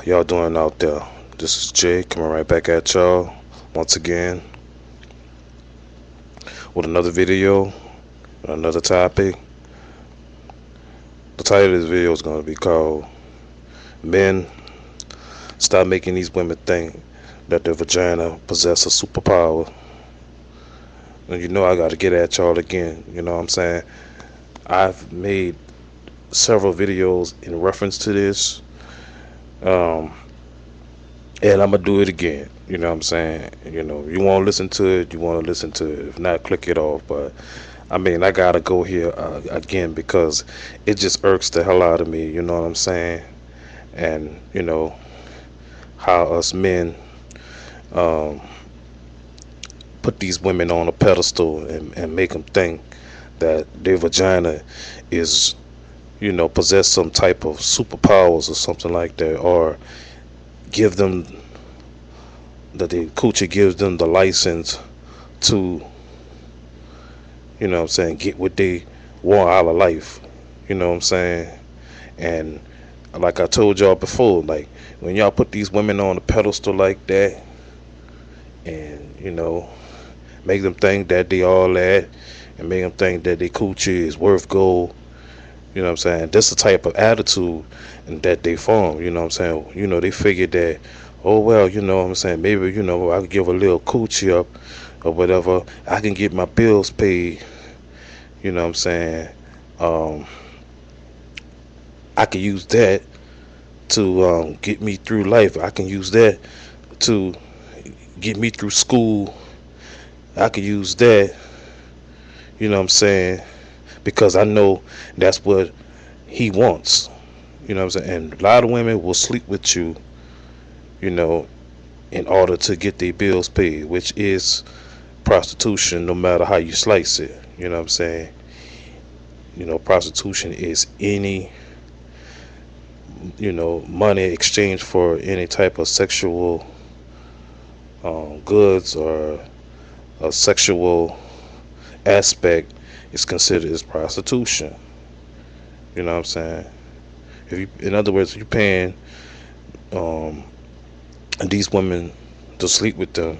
y'all doing out there? This is Jay coming right back at y'all once again with another video, another topic. The title of this video is going to be called Men Stop Making These Women Think That Their Vagina Possess a Superpower. And you know I got to get at y'all again, you know what I'm saying? I've made several videos in reference to this. Um, and I'm gonna do it again. You know what I'm saying? You want to listen to it, you want to listen to it. If not, click it off. But I mean, I gotta go here again because it just irks the hell out of me. You know what I'm saying? And how us men um, put these women on a pedestal and make them think that their vagina is, possess some type of superpowers or something like that, or give them that the coochie gives them the license to, get what they want out of life. You know what I'm saying? And like I told y'all before, like when y'all put these women on a pedestal like that, and make them think that they all that, and make them think that their coochie is worth gold. You know what I'm saying? That's the type of attitude and that they form. You know what I'm saying? They figure that, oh well, you know what I'm saying, maybe I could give a little coochie up or whatever, I can get my bills paid. You know what I'm saying? um I can use that to get me through life. I can use that to get me through school. I can use that, you know what I'm saying, because I know that's what he wants. You know what I'm saying? And a lot of women will sleep with you, you know, in order to get their bills paid, which is prostitution no matter how you slice it. You know what I'm saying? Prostitution is any, money exchanged for any type of sexual goods or a sexual aspect is considered as prostitution. You know what I'm saying? If you, in other words, you're paying um, these women to sleep with them,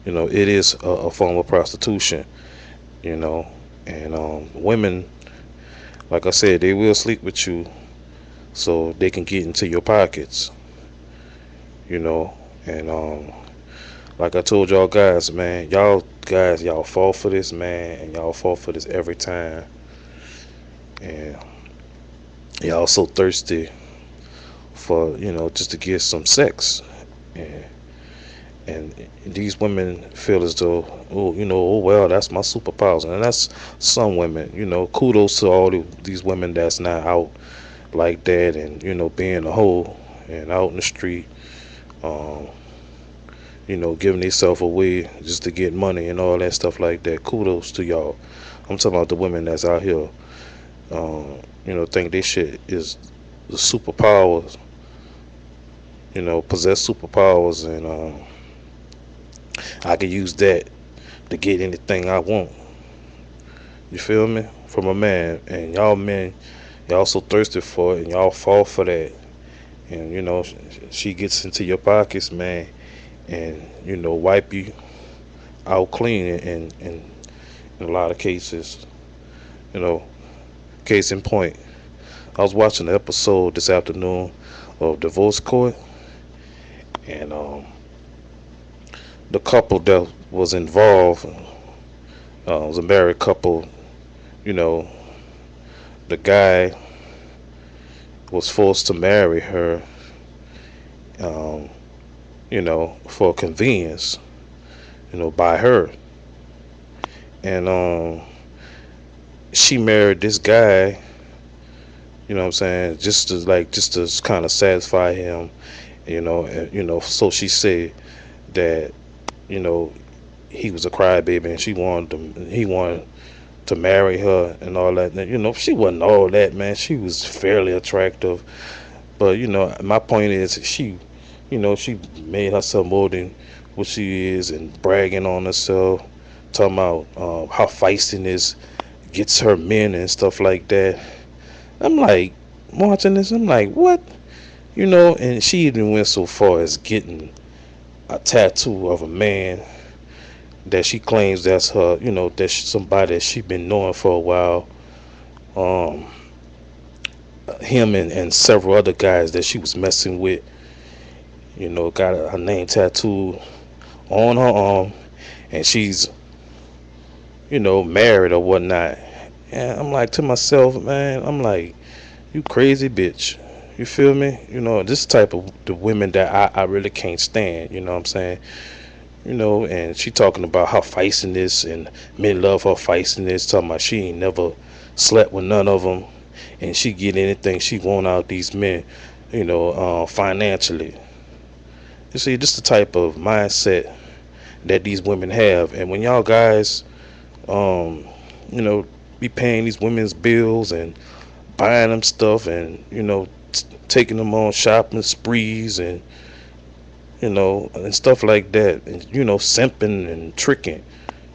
it is a form of prostitution. You know, and women, like I said, they will sleep with you so they can get into your pockets. You know, and like I told y'all guys, man, y'all fall for this, man, and y'all fall for this every time. And y'all so thirsty for, just to get some sex. And and these women feel as though, oh, oh well, that's my superpowers. And that's some women, kudos to all these women that's not out like that, and being a hoe and out in the street, um, giving themselves away just to get money and all that stuff like that. Kudos to y'all. I'm talking about the women that's out here, think this shit is the superpowers, possess superpowers, and I can use that to get anything I want. You feel me? From a man. And y'all men, y'all so thirsty for it, and y'all fall for that. And she gets into your pockets, man, and wipe you out clean. And in a lot of cases, you know, case in point, I was watching an episode this afternoon of Divorce Court, and the couple that was involved was a married couple. You know, the guy was forced to marry her, um, for convenience, by her. And she married this guy, what I'm saying, just to kind of satisfy him, so she said that, you know, he was a crybaby and he wanted to marry her and all that. And, she wasn't all that, man. She was fairly attractive, but my point is, she made herself more than what she is, and bragging on herself, talking about how feistiness gets her men and stuff like that. I'm like, watching this, I'm like, what? And she even went so far as getting a tattoo of a man that she claims that's her, that's somebody that she been knowing for a while. Um, Him and several other guys that she was messing with, got her name tattooed on her arm, and she's, married or whatnot. And I'm like to myself, man, I'm like, you crazy bitch. You feel me? This type of the women that I really can't stand, you know what I'm saying? And she talking about her feistiness and men love her feistiness, talking about she ain't never slept with none of them and she get anything she want out of these men, financially. You see, this the type of mindset that these women have, and when y'all guys, um, you know, be paying these women's bills and buying them stuff, and taking them on shopping sprees, and and stuff like that, and simping and tricking.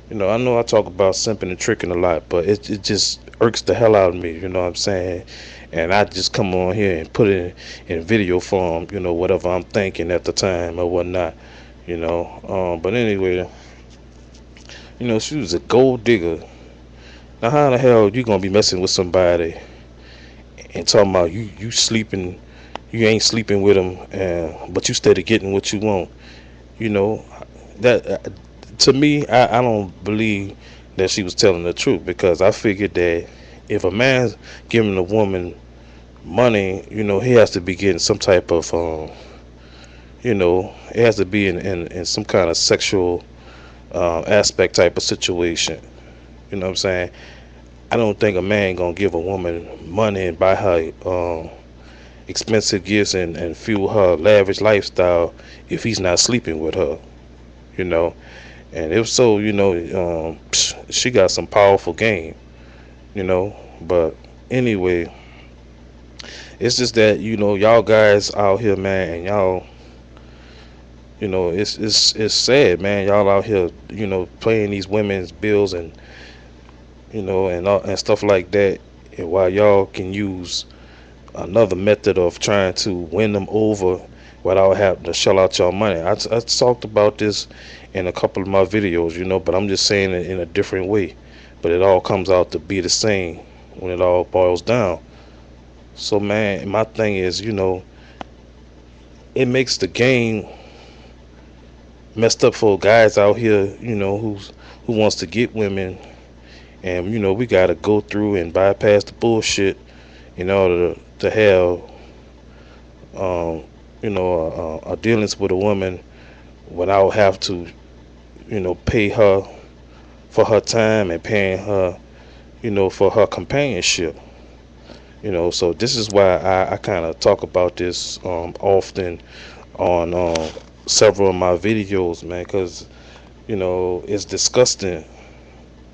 I know I talk about simping and tricking a lot, but it just irks the hell out of me. You know what I'm saying? And I just come on here and put it in video form. Whatever I'm thinking at the time or whatnot. But anyway, she was a gold digger. Now how the hell you gonna be messing with somebody and talking about you sleeping, you ain't sleeping with them, but you steady getting what you want? You know that to me, I don't believe that she was telling the truth, because I figured that if a man's giving a woman money, he has to be getting some type of, it has to be in some kind of sexual aspect type of situation. You know what I'm saying? I don't think a man gonna give a woman money and buy her expensive gifts and fuel her lavish lifestyle if he's not sleeping with her. You know, and if so, she got some powerful game. But anyway, it's just that y'all guys out here, man, and y'all, it's sad, man. Y'all out here, playing these women's bills and and stuff like that, and while y'all can use another method of trying to win them over without having to shell out your money. I talked about this in a couple of my videos, but I'm just saying it in a different way. But it all comes out to be the same when it all boils down. So man, my thing is, it makes the game messed up for guys out here, who wants to get women, and we gotta go through and bypass the bullshit in order to have a dealings with a woman without have to pay her for her time and paying her for her companionship. So this is why I kind of talk about this often on several of my videos, man, because it's disgusting,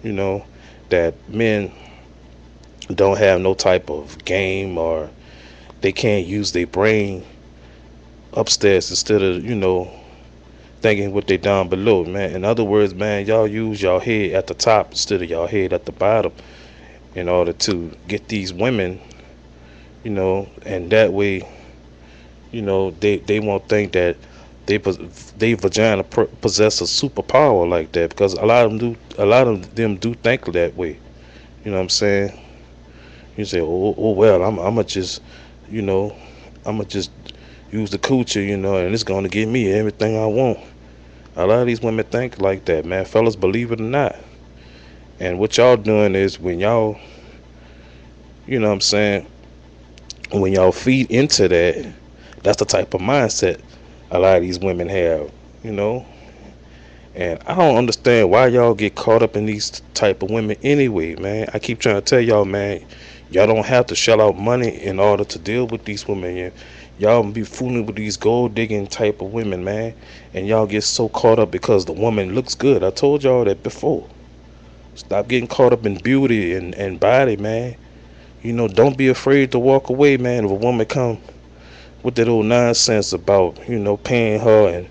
you know that men don't have no type of game, or they can't use their brain upstairs instead of thinking what they down below, man. In other words, man, y'all use y'all head at the top instead of y'all head at the bottom in order to get these women, and that way, they won't think that they vagina possess a superpower like that, because a lot of them do think that way. You know what I'm saying? You say, oh well, I'ma just, you know, I'ma just use the coochie, and it's gonna give me everything I want. A lot of these women think like that, man. Fellas, believe it or not. And what y'all doing is, when y'all, what I'm saying, when y'all feed into that, that's the type of mindset a lot of these women have, you know. And I don't understand why y'all get caught up in these type of women anyway, man. I keep trying to tell y'all, man, y'all don't have to shell out money in order to deal with these women. Y'all be fooling with these gold digging type of women, man. And y'all get so caught up because the woman looks good. I told y'all that before. Stop getting caught up in beauty and body, man. Don't be afraid to walk away, man, if a woman come with that old nonsense about, paying her, and,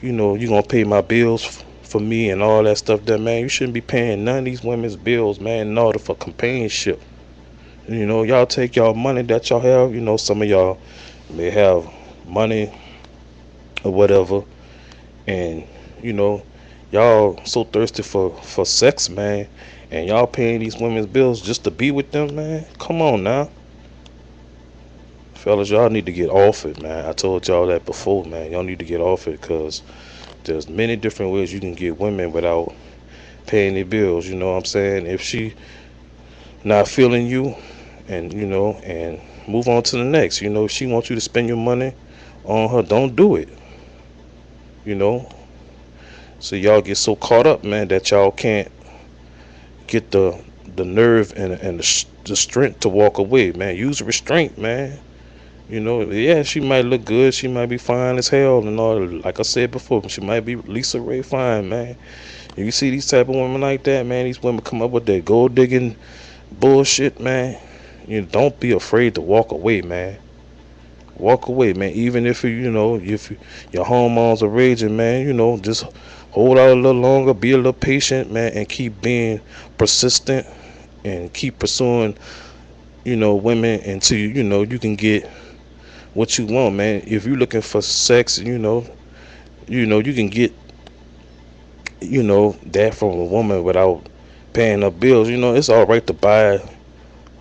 you gonna pay my bills for me and all that stuff there, man. You shouldn't be paying none of these women's bills, man, in order for companionship. Y'all take y'all money that y'all have. Some of y'all may have money or whatever, and you know, y'all so thirsty for sex, man, and y'all paying these women's bills just to be with them, man. Come on now, fellas, y'all need to get off it, man. I told y'all that before, man. Y'all need to get off it, cause there's many different ways you can get women without paying their bills. You know what I'm saying? If she not feeling you, and and move on to the next. If she wants you to spend your money on her, don't do it. You know. So y'all get so caught up, man, that y'all can't get the nerve and the strength to walk away, man. Use restraint, man. Yeah, she might look good, she might be fine as hell and all. Like I said before, she might be Lisa Ray fine, man. You see these type of women like that, man. These women come up with that gold digging bullshit, man. Don't be afraid to walk away, man. Walk away, man. Even if your hormones are raging, man. Just hold out a little longer, be a little patient, man, and keep being persistent and keep pursuing, women until you can get what you want, man. If you're looking for sex, you can get, that from a woman without paying her bills. It's all right to buy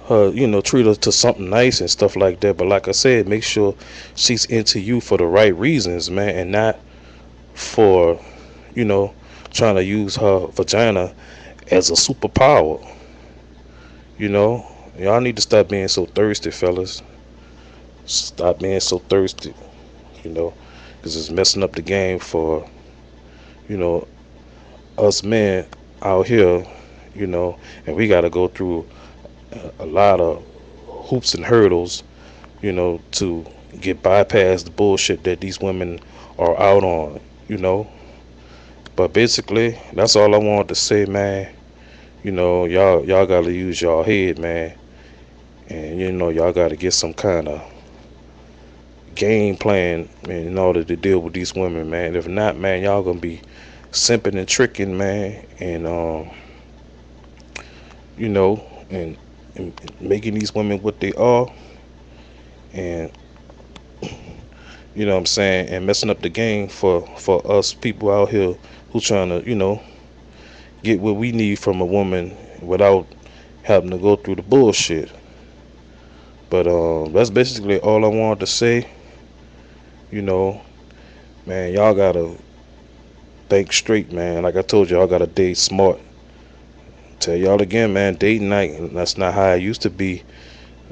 her, treat her to something nice and stuff like that. But like I said, make sure she's into you for the right reasons, man, and not for, you know, trying to use her vagina as a superpower. You know, y'all need to stop being so thirsty, fellas. Stop being so thirsty, you know, because it's messing up the game for, you know, us men out here, and we got to go through a lot of hoops and hurdles, to get bypast the bullshit that these women are out on, you know. But basically, that's all I wanted to say, man. Y'all gotta use y'all head, man, and y'all gotta get some kind of game plan, man, in order to deal with these women, man. If not, man, y'all gonna be simping and tricking, man, and you know, and making these women what they are, and what I'm saying, and messing up the game for us people out here who trying to, get what we need from a woman without having to go through the bullshit. But that's basically all I wanted to say. You know, man, y'all gotta think straight, man. Like I told y'all gotta date smart. Tell y'all again, man, date night, that's not how it used to be.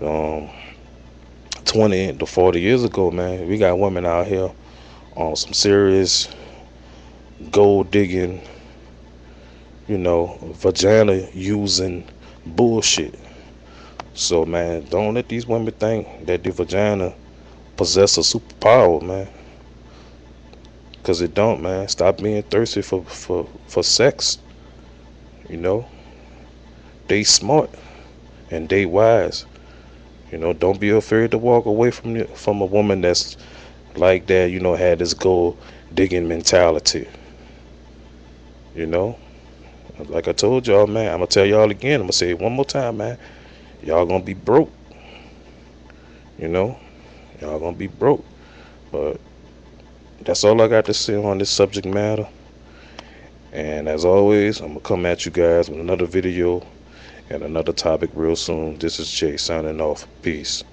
Um, 20 to 40 years ago, man. We got women out here on some serious gold digging, vagina using bullshit. So, man, don't let these women think that the vagina possess a superpower, man. Cause it don't, man. Stop being thirsty for sex. You know, they smart and they wise. Don't be afraid to walk away from a woman that's like that. Had this gold digging mentality. You know, like I told y'all, man. I'm gonna tell y'all again. I'm gonna say it one more time, man. Y'all gonna be broke. Y'all gonna be broke. But that's all I got to say on this subject matter. And as always, I'm gonna come at you guys with another video and another topic real soon. This is Jay signing off. Peace.